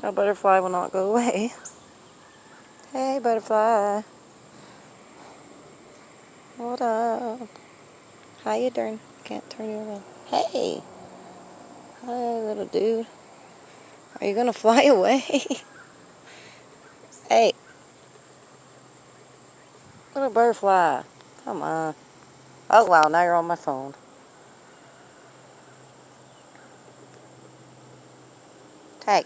A butterfly will not go away. Hey, butterfly. What up? How you doing? Can't turn you around. Hey. Hi, little dude. Are you gonna fly away? Hey. Little butterfly. Come on. Oh, wow. Now you're on my phone. Hey.